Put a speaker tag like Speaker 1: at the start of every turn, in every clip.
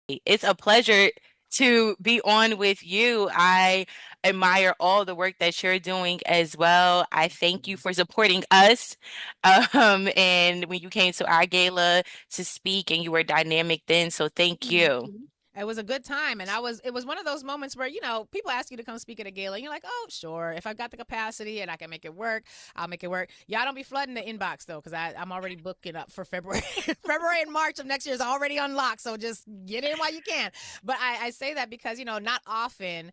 Speaker 1: It's a pleasure to be on with you. I admire all the work that you're doing as well. I thank you for supporting us. And when you came to our gala to speak and you were dynamic then, so thank you.
Speaker 2: Mhm. It was a good time, and it was one of those moments where, people ask you to come speak at a gala, and you're like, oh, sure, if I've got the capacity and I can make it work, I'll make it work. Y'all don't be flooding the inbox though, because I'm already booking up for February. February and March of next year is already unlocked, so just get in while you can. But I say that because, not often,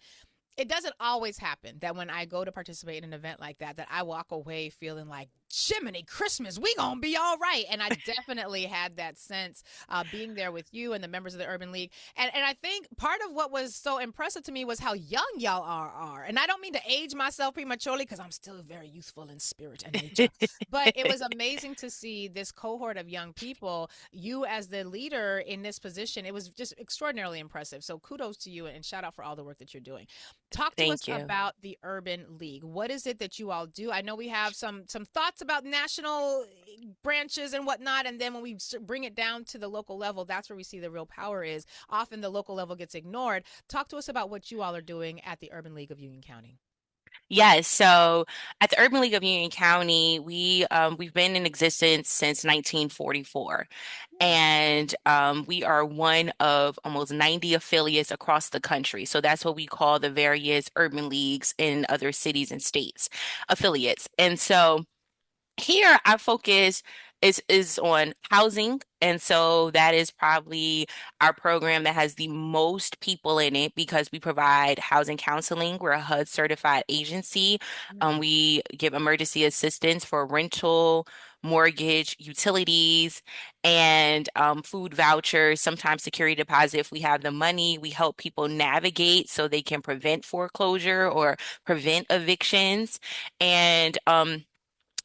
Speaker 2: it doesn't always happen that when I go to participate in an event like that I walk away feeling like, Jiminy Christmas, we gonna be all right. And I definitely had that sense, being there with you and the members of the Urban League. And I think part of what was so impressive to me was how young y'all are. And I don't mean to age myself prematurely, because I'm still very youthful in spirit and nature. But it was amazing to see this cohort of young people, you as the leader in this position. It was just extraordinarily impressive. So kudos to you, and shout out for all the work that you're doing. Talk to us
Speaker 1: Thank you.
Speaker 2: about the Urban League. What is it that you all do? I know we have some thoughts about national branches and whatnot, and then when we bring it down to the local level, that's where we see the real power is. Often the local level gets ignored. Talk to us about what you all are doing at the Urban League of Union County.
Speaker 1: Yes, so at the Urban League of Union County, we've been in existence since 1944, and we are one of almost 90 affiliates across the country. So that's what we call the various urban leagues in other cities and states, affiliates. And so here our focus is on housing, and so that is probably our program that has the most people in it because we provide housing counseling. We're a HUD certified agency.
Speaker 2: Mm.
Speaker 1: We give emergency assistance for rental, mortgage, utilities, and food vouchers, sometimes security deposit if we have the money. We help people navigate so they can prevent foreclosure or prevent evictions. And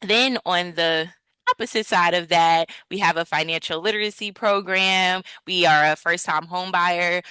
Speaker 1: then on the opposite side of that, we have a financial literacy program. We are a first-time home buyer.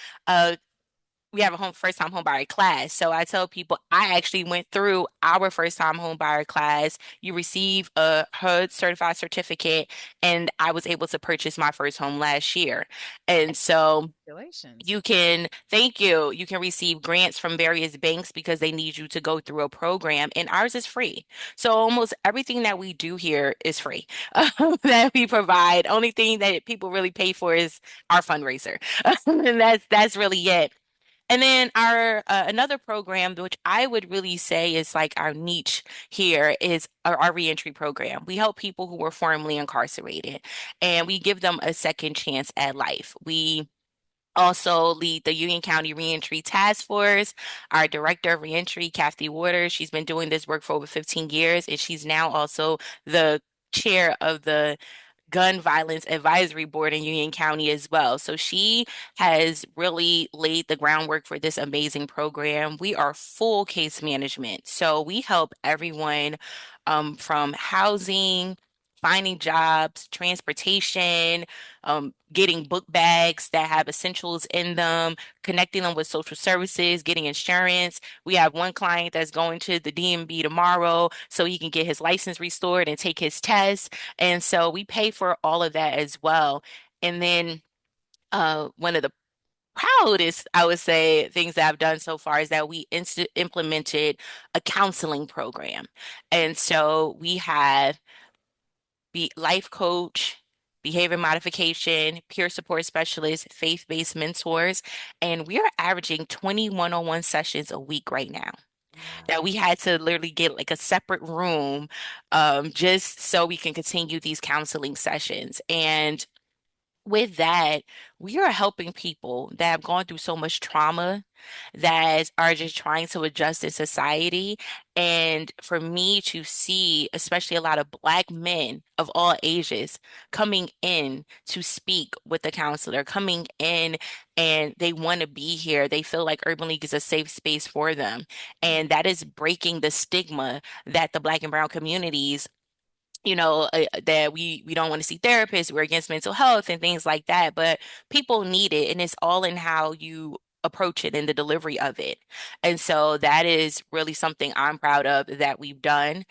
Speaker 1: We have a first-time home buyer class. So I tell people I actually went through our first-time home buyer class. You receive a HUD certified certificate, and I was able to purchase my first home last year. And so
Speaker 2: Congratulations.
Speaker 1: you can, thank you. You can receive grants from various banks because they need you to go through a program, and ours is free. So almost everything that we do here is free that we provide. Only thing that people really pay for is our fundraiser, and that's really it. And then our another program, which I would really say is like our niche here, is our reentry program. We help people who were formerly incarcerated, and we give them a second chance at life. We also lead the Union County Reentry Task Force. Our director of reentry, Kathy Waters, she's been doing this work for over 15 years, and she's now also the chair of the Gun Violence Advisory Board in Union County as well. So she has really laid the groundwork for this amazing program. We are full case management. So we help everyone from housing, finding jobs, transportation, getting book bags that have essentials in them, connecting them with social services, getting insurance. We have one client that's going to the DMV tomorrow so he can get his license restored and take his test. And so we pay for all of that as well. And then one of the proudest, I would say, things that I've done so far is that we implemented a counseling program. And so we have be life coach, behavior modification, peer support specialist, faith-based mentors, and we are averaging 20 one-on-one sessions a week right now. That
Speaker 2: Wow.
Speaker 1: we had to literally get like a separate room just so we can continue these counseling sessions. And with that, we are helping people that have gone through so much trauma that are just trying to adjust in society. And for me to see, especially a lot of Black men of all ages coming in to speak with the counselor, coming in and they want to be here. They feel like Urban League is a safe space for them.
Speaker 2: Mm.
Speaker 1: And that is breaking the stigma that the Black and brown communities that we don't want to see therapists, we're against mental health and things like that, but people need it, and it's all in how you approach it and the delivery of it. And so that is really something I'm proud of that we've done.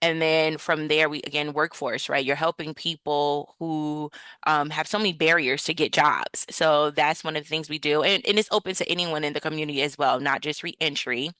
Speaker 1: And then from there, we again, workforce, right? You're helping people who have so many barriers to get jobs. So that's one of the things we do. And it's open to anyone in the community as well, not just reentry.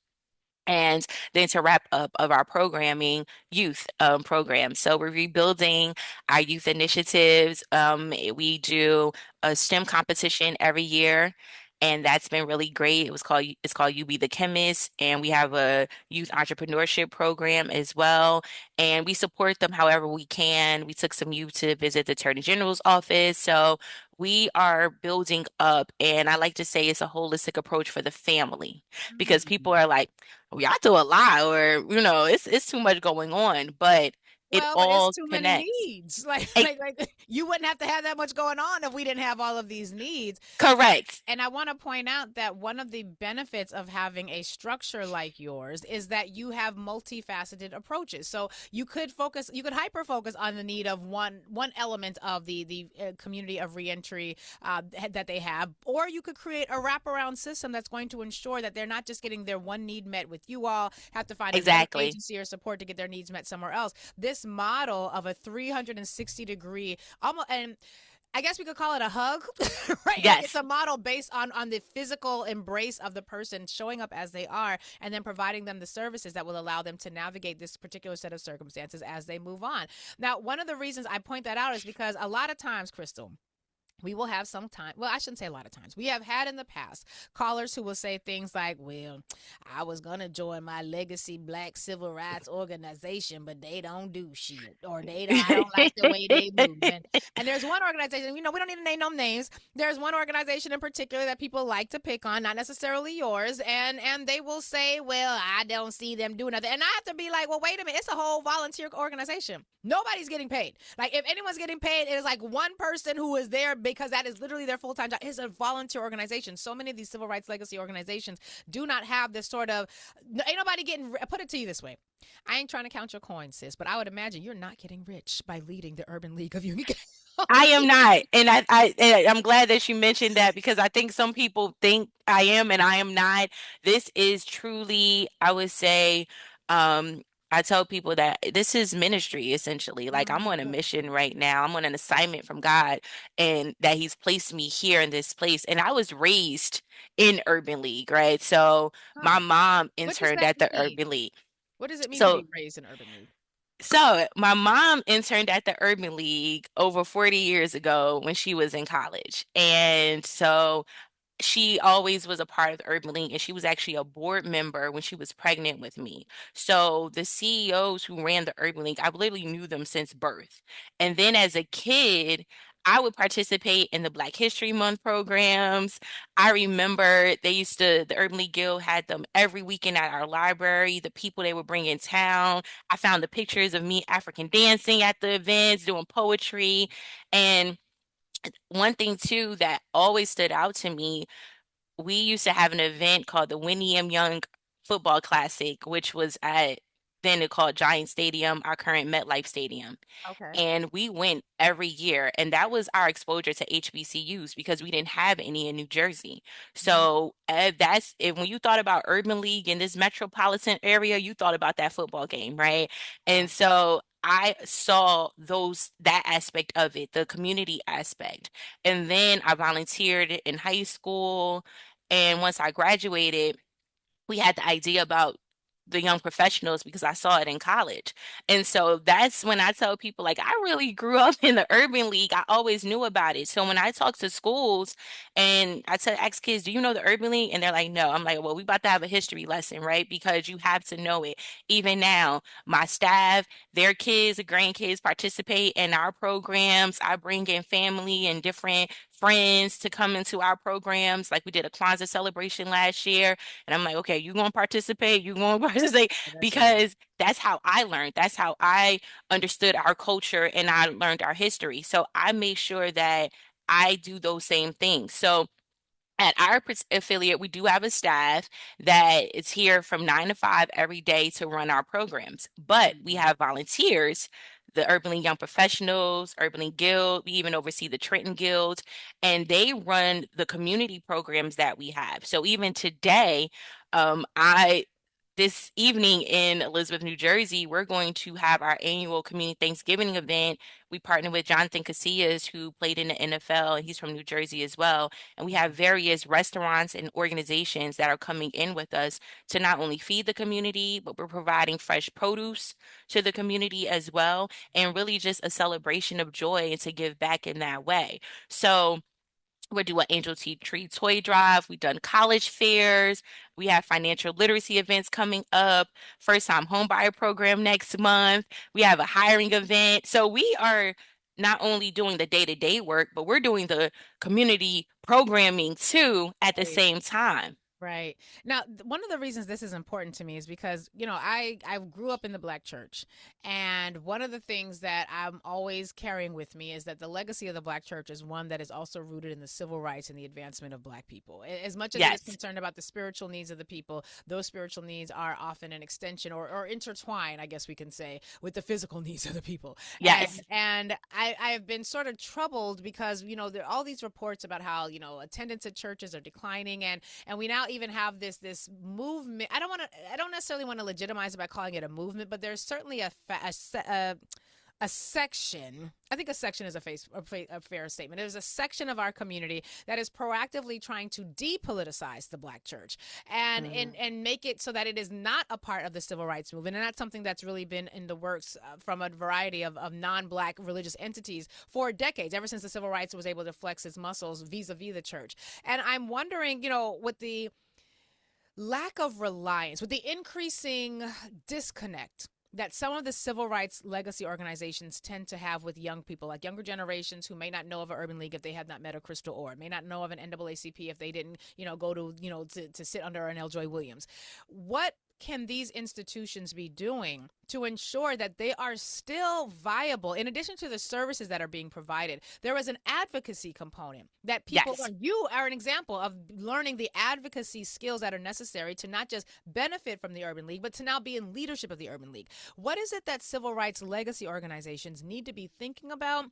Speaker 1: And then to wrap up of our programming, youth program. So we're rebuilding our youth initiatives. We do a STEM competition every year, and that's been really great. It's called You Be the Chemist, and we have a youth entrepreneurship program as well. And we support them however we can. We took some youth to visit the Attorney General's office. So we are building up, and I like to say it's a holistic approach for the family because people
Speaker 2: Mm.
Speaker 1: are like, y'all do a lot, or it's too much going on, but it
Speaker 2: Well, but it's
Speaker 1: all
Speaker 2: too many
Speaker 1: connects.
Speaker 2: needs. Like,
Speaker 1: Eh,
Speaker 2: like you wouldn't have to have that much going on if we didn't have all of these needs.
Speaker 1: correct.
Speaker 2: And I want to point out that one of the benefits of having a structure like yours is that you have multifaceted approaches. So you could hyper focus on the need of one element of the community of reentry that they have, or you could create a wraparound system that's going to ensure that they're not just getting their one need met with you all, have to find another
Speaker 1: Exactly.
Speaker 2: agency or support to get their needs met somewhere else. This model of a 360-degree almost, and I guess we could call it a hug, right? Like it's
Speaker 1: Yes.
Speaker 2: a model based on the physical embrace of the person showing up as they are and then providing them the services that will allow them to navigate this particular set of circumstances as they move on. Now, one of the reasons I point that out is because a lot of times, Crystal, we will have some time. Well, I shouldn't say a lot of times. We have had in the past callers who will say things like, well, I was going to join my legacy black civil rights organization, but they don't do shit. Or I don't like the way they move. And there's one organization, we don't need to name no names. There's one organization in particular that people like to pick on, not necessarily yours. And they will say, well, I don't see them doing nothing. And I have to be like, well, wait a minute. It's a whole volunteer organization. Nobody's getting paid. Like if anyone's getting paid, it is like one person who is there because that is literally their full-time job. It's a volunteer organization. So many of these civil rights legacy organizations do not have this sort of, ain't nobody getting, put it to you this way. I ain't trying to count your coins, sis, but I would imagine you're not getting rich by leading the Urban League of Unique.
Speaker 1: I am not, and I'm glad that you mentioned that because I think some people think I am, and I am not. This is truly, I would say, um, I tell people that this is ministry essentially. Like I'm on a
Speaker 2: Good.
Speaker 1: mission right now. I'm on an assignment from God, and that He's placed me here in this place. And I was raised in Urban League, right? So
Speaker 2: Huh.
Speaker 1: my mom
Speaker 2: What does
Speaker 1: interned
Speaker 2: that
Speaker 1: at the
Speaker 2: mean?
Speaker 1: Urban League.
Speaker 2: What does it mean to
Speaker 1: So
Speaker 2: be raised in Urban League?
Speaker 1: so my mom interned at the Urban League over 40 years ago when she was in college. And so she always was a part of the Urban League, and she was actually a board member when she was pregnant with me. So the CEOs who ran the Urban League, I literally knew them since birth. And then as a kid, I would participate in the Black History Month programs. I remember the Urban League Guild had them every weekend at our library, the people they would bring in town. I found the pictures of me African dancing at the events, doing poetry. And one thing too that always stood out to me, we used to have an event called the Winnie M. Young Football Classic, which was at then it called Giant Stadium, our current MetLife Stadium.
Speaker 2: Okay.
Speaker 1: And we went every year, and that was our exposure to HBCUs because we didn't have any in New Jersey.
Speaker 2: Mm.
Speaker 1: So that's if when you thought about Urban League in this metropolitan area, you thought about that football game, right? And
Speaker 2: Wow.
Speaker 1: so I saw that aspect of it, the community aspect. And then I volunteered in high school. And once I graduated, we had the idea about the young professionals because I saw it in college. And so that's when I tell people, like, I really grew up in the Urban League. I always knew about it. So when I talk to schools and ask kids, do you know the Urban League? And they're like, no. I'm like, well, we about to have a history lesson, right? Because you have to know it. Even now, my staff, their kids, grandkids participate in our programs. I bring in family and different friends to come into our programs. Like we did a Kwanzaa celebration last year. And I'm like, okay, you gonna participate, you gonna participate
Speaker 2: That's right.
Speaker 1: because that's how I learned. That's how I understood our culture and I learned our history. So I make sure that I do those same things. So at our affiliate, we do have a staff that is here from 9 to 5 every day to run our programs. But we
Speaker 2: Mm.
Speaker 1: have volunteers, the Urban League Young Professionals, Urban League Guild. We even oversee the Trenton Guild, and they run the community programs that we have. So even today, I this evening in Elizabeth, New Jersey, we're going to have our annual community Thanksgiving event. We partner with Jonathan Casillas, who played in the NFL, and he's from New Jersey as well. And we have various restaurants and organizations that are coming in with us to not only feed the community, but we're providing fresh produce to the community as well, and really just a celebration of joy and to give back in that way. So, we're doing Angel Tree Toy Drive. We've done college fairs. We have financial literacy events coming up. First time homebuyer program next month. We have a hiring event. So we are not only doing the day-to-day work, but we're doing the community programming too at the
Speaker 2: Right.
Speaker 1: same time.
Speaker 2: Right. Now, one of the reasons this is important to me is because, I grew up in the black church. And one of the things that I'm always carrying with me is that the legacy of the black church is one that is also rooted in the civil rights and the advancement of black people. As much as it is
Speaker 1: Yes.
Speaker 2: concerned about the spiritual needs of the people, those spiritual needs are often an extension or intertwined, I guess we can say, with the physical needs of the people.
Speaker 1: Yes.
Speaker 2: And I have been sort of troubled because, there are all these reports about how, attendance at churches are declining, and we now even have this movement. I don't necessarily want to legitimize it by calling it a movement, but there's certainly a section. I think a section is a fair statement. There's a section of our community that is proactively trying to depoliticize the black church and
Speaker 1: Mhm.
Speaker 2: and make it so that it is not a part of the civil rights movement. And that's something that's really been in the works from a variety of non-black religious entities for decades, ever since the civil rights was able to flex its muscles vis-a-vis the church. And I'm wondering, with the lack of reliance, with the increasing disconnect that some of the civil rights legacy organizations tend to have with young people, like younger generations who may not know of an urban league if they have not met a Crystal Orr, may not know of an NAACP if they didn't, go to sit under an L. Joy Williams. What can these institutions be doing to ensure that they are still viable in addition to the services that are being provided? There is an advocacy component that people
Speaker 1: Yes.
Speaker 2: learn. You are an example of learning the advocacy skills that are necessary to not just benefit from the urban league but to now be in leadership of the urban league. What is it that civil rights legacy organizations need to be thinking about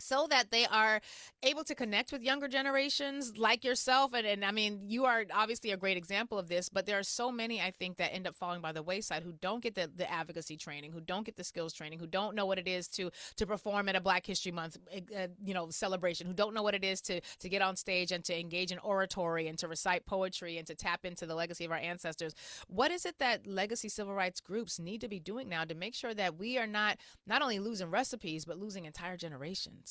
Speaker 2: so that they are able to connect with younger generations like yourself? And I mean, you are obviously a great example of this, but there are so many, I think, that end up falling by the wayside who don't get the advocacy training, who don't get the skills training, who don't know what it is to perform at a Black History Month celebration, who don't know what it is to get on stage and to engage in oratory and to recite poetry and to tap into the legacy of our ancestors. What is it that legacy civil rights groups need to be doing now to make sure that we are not only losing recipes but losing entire generations?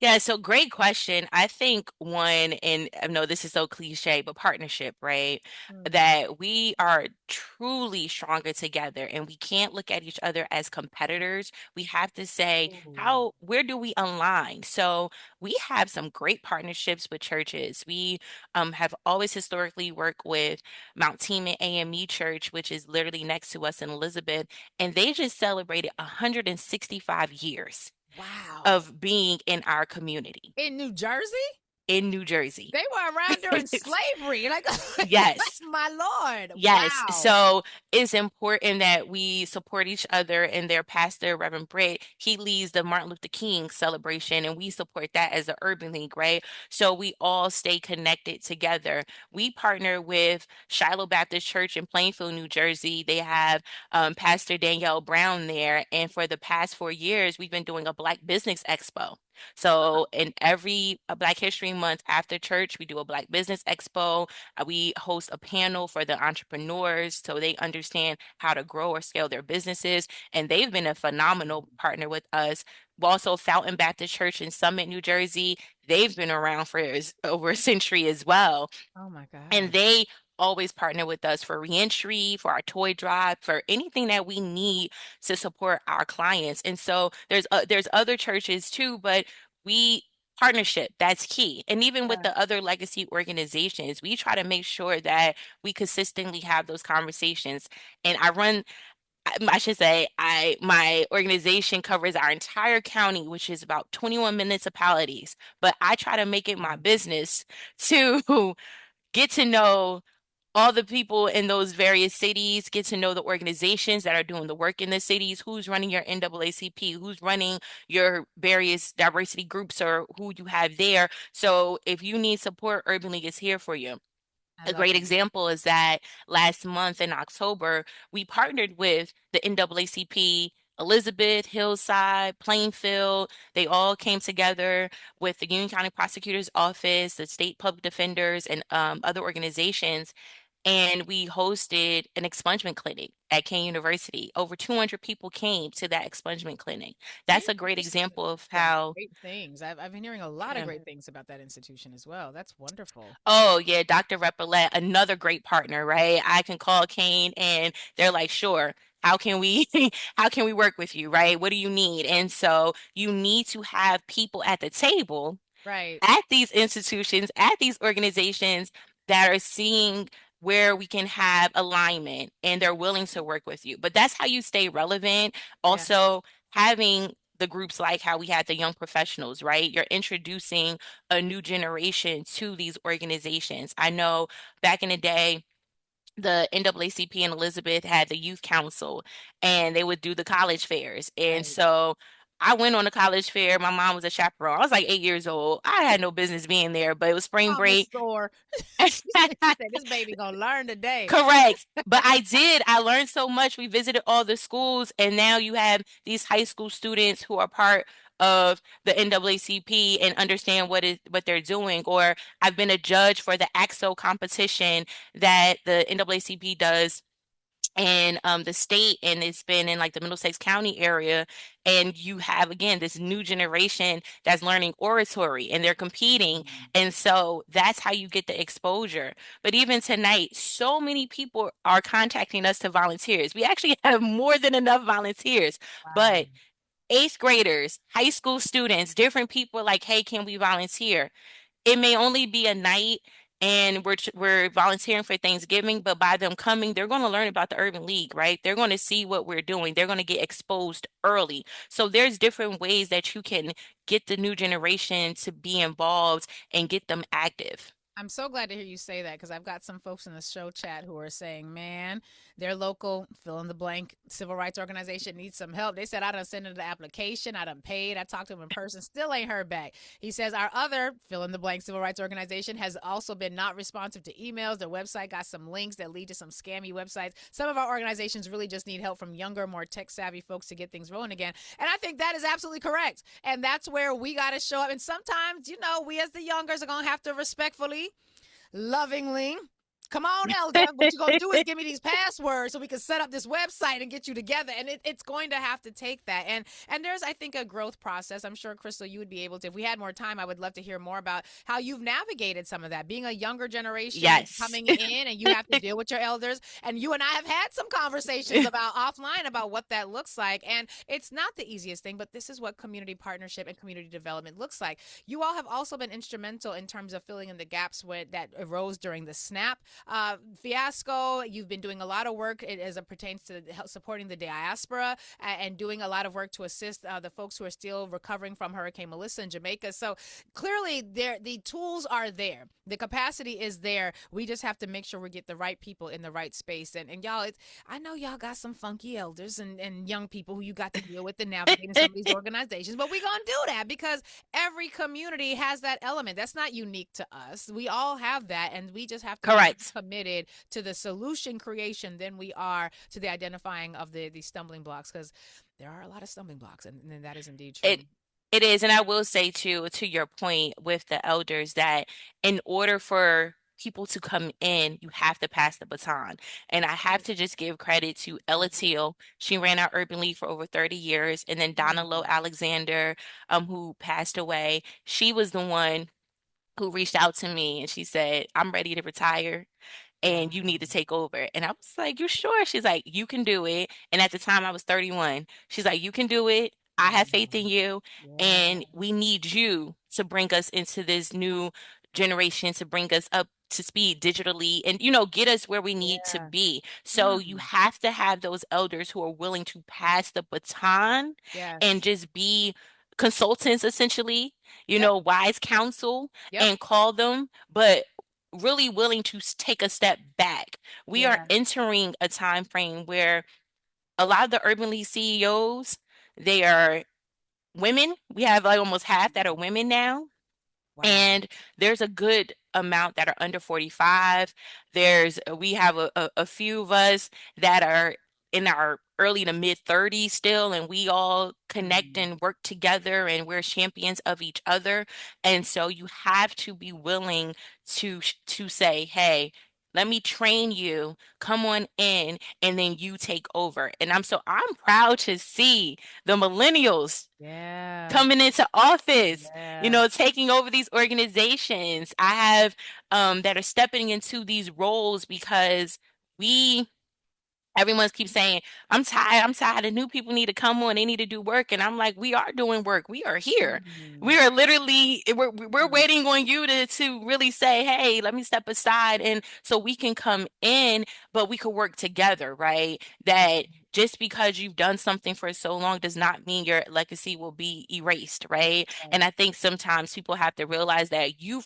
Speaker 1: Yeah, so great question. I think one, and I know this is so cliche, but partnership, right?
Speaker 2: Mm.
Speaker 1: That we are truly stronger together and we can't look at each other as competitors. We have to say,
Speaker 2: Ooh.
Speaker 1: where do we align? So we have some great partnerships with churches. We have always historically worked with Mount Teman AME Church, which is literally next to us in Elizabeth, and they just celebrated 165 years
Speaker 2: Wow.
Speaker 1: of being in our community
Speaker 2: In New Jersey?
Speaker 1: in New Jersey.
Speaker 2: They were around during slavery. Like,
Speaker 1: Yes.
Speaker 2: my Lord.
Speaker 1: Yes.
Speaker 2: Wow.
Speaker 1: So it's important that we support each other, and their pastor, Reverend Britt, he leads the Martin Luther King celebration, and we support that as the Urban League, right? So we all stay connected together. We partner with Shiloh Baptist Church in Plainfield, New Jersey. They have Pastor Danielle Brown there. And for the past 4 years, we've been doing a Black Business Expo. So in every Black History Month after church, we do a Black Business Expo. We host a panel for the entrepreneurs so they understand how to grow or scale their businesses. And they've been a phenomenal partner with us. Also, Fountain Baptist Church in Summit, New Jersey, they've been around for over a century as well.
Speaker 2: Oh my
Speaker 1: And
Speaker 2: God.
Speaker 1: they always partner with us for reentry, for our toy drive, for anything that we need to support our clients. And so there's other churches too, but we partnership, that's key. And even with
Speaker 2: Yeah.
Speaker 1: the other legacy organizations, we try to make sure that we consistently have those conversations. And I should say, my organization covers our entire county, which is about 21 municipalities. But I try to make it my
Speaker 2: Mm.
Speaker 1: business to get to know all the people in those various cities, get to know the organizations that are doing the work in the cities, who's running your NAACP, who's running your various diversity groups or who you have there. So if you need support, Urban League is here for you.
Speaker 2: I
Speaker 1: A
Speaker 2: love
Speaker 1: great
Speaker 2: it.
Speaker 1: example is that last month in October, we partnered with the NAACP, Elizabeth, Hillside, Plainfield. They all came together with the Union County Prosecutor's Office, the state public defenders, and other organizations. And we hosted an expungement clinic at Kane University. Over 200 people came to that expungement clinic. That's a great
Speaker 2: Interesting.
Speaker 1: example of
Speaker 2: Some
Speaker 1: how.
Speaker 2: great things. I've been hearing a lot of
Speaker 1: Yeah.
Speaker 2: great things about that institution as well. That's wonderful.
Speaker 1: Oh yeah, Dr. Repillette, another great partner, right? I can call Kane and they're like, sure, how can we how can we work with you, right? What do you need? And so you need to have people at the table
Speaker 2: Right.
Speaker 1: at these institutions, at these organizations that are seeing where we can have alignment and they're willing to work with you. But that's how you stay relevant.
Speaker 2: Yeah.
Speaker 1: Also, having the groups like how we had the young professionals, right? You're introducing a new generation to these organizations. I know back in the day, the NAACP and Elizabeth had the youth council and they would do the college fairs. And
Speaker 2: Right.
Speaker 1: so I went on a college fair. My mom was a chaperone. I was like 8 years old. I had no business being there, but it was spring
Speaker 2: Mama
Speaker 1: break.
Speaker 2: sore. She said, "This baby gonna learn today."
Speaker 1: Correct. But I did. I learned so much. We visited all the schools, and now you have these high school students who are part of the NAACP and understand what they're doing. Or I've been a judge for the AXO competition that the NAACP does and the state, and it's been in like the Middlesex County area, and you have again this new generation that's learning oratory and they're competing,
Speaker 2: Mm.
Speaker 1: and so that's how you get the exposure. But even tonight, so many people are contacting us to volunteers. We actually have more than enough volunteers,
Speaker 2: Wow.
Speaker 1: but eighth graders, high school students, different people are like, hey, can we volunteer? It may only be a night and we're volunteering for Thanksgiving, but by them coming, they're going to learn about the Urban League, right? They're going to see what we're doing. They're going to get exposed early. So there's different ways that you can get the new generation to be involved and get them active.
Speaker 2: I'm so glad to hear you say that because I've got some folks in the show chat who are saying, man, their local fill in the blank civil rights organization needs some help. They said, I done sent in the application, I done paid, I talked to him in person, still ain't heard back. He says, our other fill in the blank civil rights organization has also been not responsive to emails. Their website got some links that lead to some scammy websites. Some of our organizations really just need help from younger, more tech savvy folks to get things rolling again. And I think that is absolutely correct. And that's where we got to show up. And sometimes, we as the youngers are going to have to respectfully, lovingly, come on, elder. What you gonna do is give me these passwords so we can set up this website and get you together. And it's going to have to take that. And there's, I think, a growth process. I'm sure, Crystal, you would be able to. If we had more time, I would love to hear more about how you've navigated some of that. Being a younger generation
Speaker 1: Yes.
Speaker 2: coming in, and you have to deal with your elders. And you and I have had some conversations about offline about what that looks like. And it's not the easiest thing, but this is what community partnership and community development looks like. You all have also been instrumental in terms of filling in the gaps that arose during the SNAP fiasco. You've been doing a lot of work as it pertains to supporting the diaspora and doing a lot of work to assist the folks who are still recovering from Hurricane Melissa in Jamaica. So clearly, the tools are there. The capacity is there. We just have to make sure we get the right people in the right space. And y'all, I know y'all got some funky elders and young people who you got to deal with and navigating some of these organizations, but we're going to do that because every community has that element. That's not unique to us. We all have that, and we just have to be
Speaker 1: Correct.
Speaker 2: committed to the solution creation than we are to the identifying of the stumbling blocks, because there are a lot of stumbling blocks, and that is indeed true.
Speaker 1: It it is, and I will say too, to your point with the elders, that in order for people to come in, you have to pass the baton. And I have
Speaker 2: Right.
Speaker 1: to just give credit to Ella
Speaker 2: Yeah.
Speaker 1: Teal. She ran our Urban League for over 30 years. And then Donna Lowe
Speaker 2: Mm.
Speaker 1: Alexander, who passed away. She was the one who reached out to me and she said, I'm ready to retire and you need to
Speaker 2: Wow.
Speaker 1: take over. And I was like, you sure? She's like, you can do it. And at the time I was 31. She's like, you can do it. I have
Speaker 2: Wow.
Speaker 1: faith in you.
Speaker 2: Yeah.
Speaker 1: And we need you to bring us into this new generation, to bring us up to speed digitally and, get us where we need to
Speaker 2: Yeah.
Speaker 1: be. So you
Speaker 2: Mm.
Speaker 1: have to have those elders who are willing to pass the baton and
Speaker 2: Yes.
Speaker 1: just be consultants, essentially,
Speaker 2: Yep.
Speaker 1: wise counsel
Speaker 2: Yep.
Speaker 1: and call them, but really willing to take a step back. We are
Speaker 2: Yeah.
Speaker 1: entering a time frame where a lot of the urban league CEOs, they are women. We have like almost half that are women now.
Speaker 2: Wow.
Speaker 1: And there's a good amount that are under 45. We have a few of us that are in our early to mid 30s still, and we all connect
Speaker 2: Mm.
Speaker 1: and work together, and we're champions of each other. And so you have to be willing to say, hey, let me train you, come on in, and then you take over. And I'm proud to see the millennials
Speaker 2: Yeah.
Speaker 1: coming into office,
Speaker 2: Yeah.
Speaker 1: taking over these organizations. I have that are stepping into these roles because we everyone keeps saying, I'm tired. The new people need to come on, they need to do work. And I'm like, we are doing work. We are here.
Speaker 2: Mm.
Speaker 1: We are literally we're
Speaker 2: Mm.
Speaker 1: waiting on you to really say, hey, let me step aside and so we can come in, but we could work together, right? That just because you've done something for so long does not mean your legacy will be erased, right?
Speaker 2: Right.
Speaker 1: And I think sometimes people have to realize that you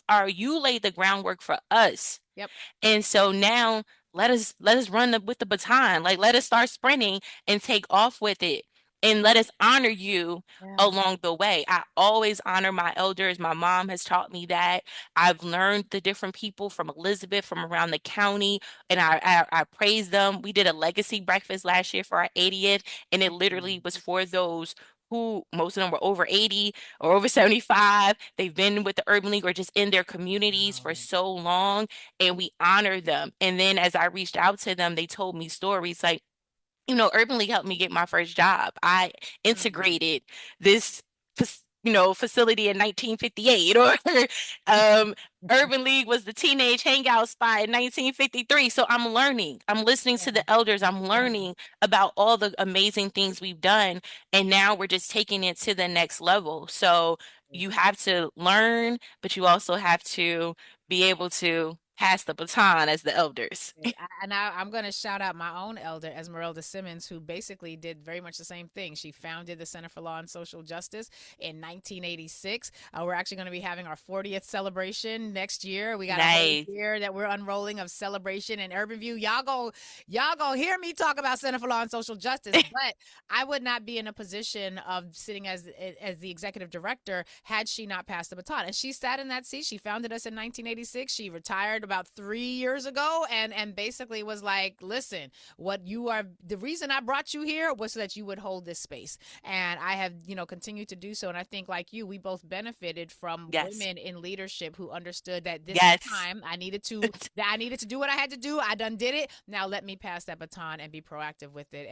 Speaker 1: laid the groundwork for us,
Speaker 2: Yep.
Speaker 1: and so now let us run with the baton. Like let us start sprinting and take off with it. And let us honor you
Speaker 2: Yeah.
Speaker 1: along the way. I always honor my elders. My mom has taught me that. I've learned the different people from Elizabeth, from around the county, and I praise them. We did a legacy breakfast last year for our 80th, and it literally
Speaker 2: Mm.
Speaker 1: was for those who most of them were over 80 or over 75. They've been with the Urban League or just in their communities for
Speaker 2: Wow.
Speaker 1: so long, and we honor them. And then as I reached out to them, they told me stories like, Urban League helped me get my first job. I
Speaker 2: Mm.
Speaker 1: integrated this, facility in 1958, or um, Urban League was the teenage hangout spot in 1953. So I'm learning. I'm listening
Speaker 2: Yeah.
Speaker 1: to the elders. I'm
Speaker 2: Yeah.
Speaker 1: learning about all the amazing things we've done, and now we're just taking it to the next level. So you have to learn, but you also have to be able to pass the baton as the elders.
Speaker 2: I'm going to shout out my own elder, Esmeralda Simmons, who basically did very much the same thing. She founded the Center for Law and Social Justice in 1986. We're actually going to be having our 40th celebration next year. We got a whole
Speaker 1: Nice.
Speaker 2: year that we're unrolling of celebration in Urban View. Y'all go hear me talk about Center for Law and Social Justice, but I would not be in a position of sitting as the executive director had she not passed the baton. And she sat in that seat. She founded us in 1986. She retired about 3 years ago, and basically was like, listen, the reason I brought you here was so that you would hold this space. And I have, continued to do so. And I think, like you, we both benefited from
Speaker 1: Yes.
Speaker 2: women in leadership who understood that this is
Speaker 1: Yes.
Speaker 2: time. I needed to do what I had to do. I done did it. Now let me pass that baton and be proactive with it.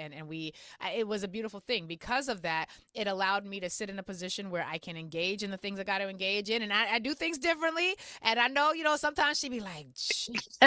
Speaker 2: It was a beautiful thing. Because of that, it allowed me to sit in a position where I can engage in the things I got to engage in. And I do things differently. And I know, sometimes she'd be like, jeez.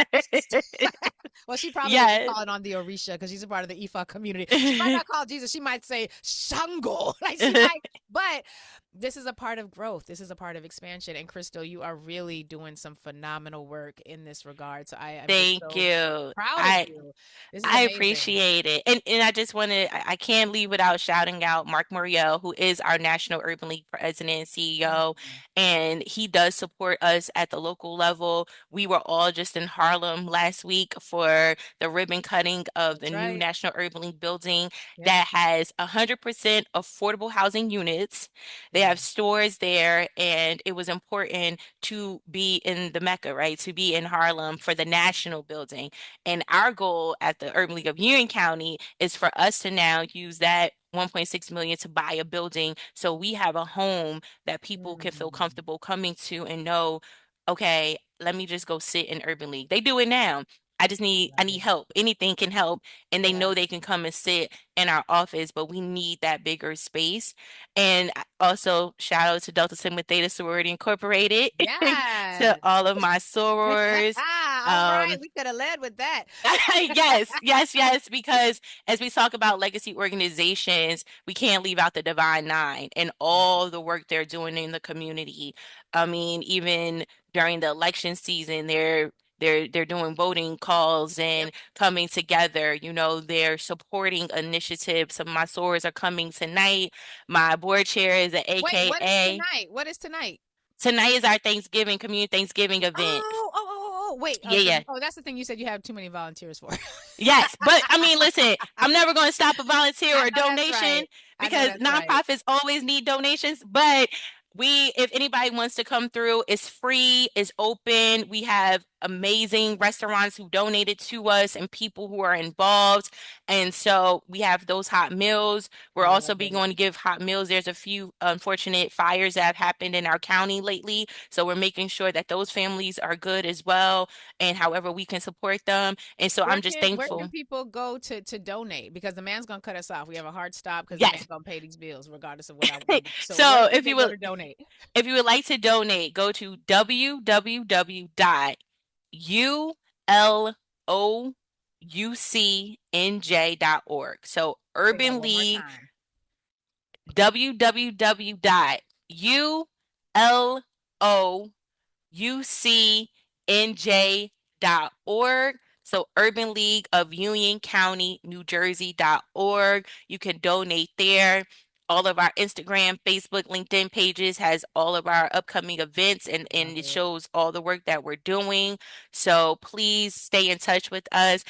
Speaker 2: Well, she probably would be
Speaker 1: Yes.
Speaker 2: calling on the Orisha because she's a part of the Ifa community. She might not call Jesus. She might say Shango. Like she might, but this is a part of growth. This is a part of expansion. And Crystal, you are really doing some phenomenal work in this regard. So I'm just
Speaker 1: Thank
Speaker 2: so
Speaker 1: you.
Speaker 2: proud of
Speaker 1: I
Speaker 2: you. This is
Speaker 1: I
Speaker 2: amazing.
Speaker 1: appreciate it. And I just want to, I can't leave without shouting out Mark Muriel, who is our National Urban League president and CEO.
Speaker 2: Mhm.
Speaker 1: And he does support us at the local level. We were all just in Harlem last week for the ribbon cutting of the
Speaker 2: That's
Speaker 1: new
Speaker 2: right.
Speaker 1: National Urban League building
Speaker 2: Yep.
Speaker 1: that has 100% affordable housing units. They have
Speaker 2: Mhm.
Speaker 1: stores there, and it was important to be in the Mecca, right? To be in Harlem for the national building. And our goal at the Urban League of Union County is for us to now use that 1.6 million to buy a building so we have a home that people can feel
Speaker 2: Mm.
Speaker 1: comfortable coming to and know, okay, let me just go sit in Urban League. They do it now. I need
Speaker 2: Right.
Speaker 1: help. Anything can help. And they
Speaker 2: Yeah.
Speaker 1: know they can come and sit in our office, but we need that bigger space. And also shout out to Delta Sigma Theta Sorority Incorporated, to
Speaker 2: Yes.
Speaker 1: all of my sorors.
Speaker 2: All right.
Speaker 1: Um,
Speaker 2: We could have led with that.
Speaker 1: Yes, yes, yes, because as we talk about legacy organizations, we can't leave out the Divine Nine and all the work they're doing in the community. I mean, even during the election season, they're doing voting calls
Speaker 2: Yep.
Speaker 1: and coming together. They're supporting initiatives. Some of my sorors are coming tonight. My board chair is an
Speaker 2: Wait, what is
Speaker 1: AKA.
Speaker 2: tonight? What is tonight?
Speaker 1: Tonight is our Thanksgiving, community Thanksgiving event.
Speaker 2: Wait.
Speaker 1: Yeah, yeah.
Speaker 2: That's the thing you said you have too many volunteers for.
Speaker 1: Yes, but I mean, listen, I'm never going to stop a volunteer
Speaker 2: I
Speaker 1: or a
Speaker 2: know that's
Speaker 1: donation
Speaker 2: right. I know
Speaker 1: because
Speaker 2: that's right.
Speaker 1: nonprofits always need donations. But If anybody wants to come through, it's free, it's open. We have amazing restaurants who donated to us and people who are involved. And so we have those hot meals. We're
Speaker 2: I
Speaker 1: also
Speaker 2: love
Speaker 1: being
Speaker 2: it.
Speaker 1: going to give hot meals. There's a few unfortunate fires that have happened in our county lately. So we're making sure that those families are good as well, and however we can support them. And so I'm just
Speaker 2: Where can
Speaker 1: thankful.
Speaker 2: people go to donate? Because the man's gonna cut us off. We have a hard stop because the man's
Speaker 1: Yes.
Speaker 2: gonna pay these bills regardless of what I want to do. So where
Speaker 1: So
Speaker 2: can they go to donate?
Speaker 1: if you would like to donate, go to www.uloucnj.org. So
Speaker 2: Say that
Speaker 1: Urban
Speaker 2: one more
Speaker 1: League,
Speaker 2: time.
Speaker 1: www.uloucnj.org. So Urban League of Union County, New Jersey.org. You can donate there. All of our Instagram, Facebook, LinkedIn pages has all of our upcoming events, and
Speaker 2: Love
Speaker 1: it
Speaker 2: it.
Speaker 1: shows all the work that we're doing. So please stay in touch with us.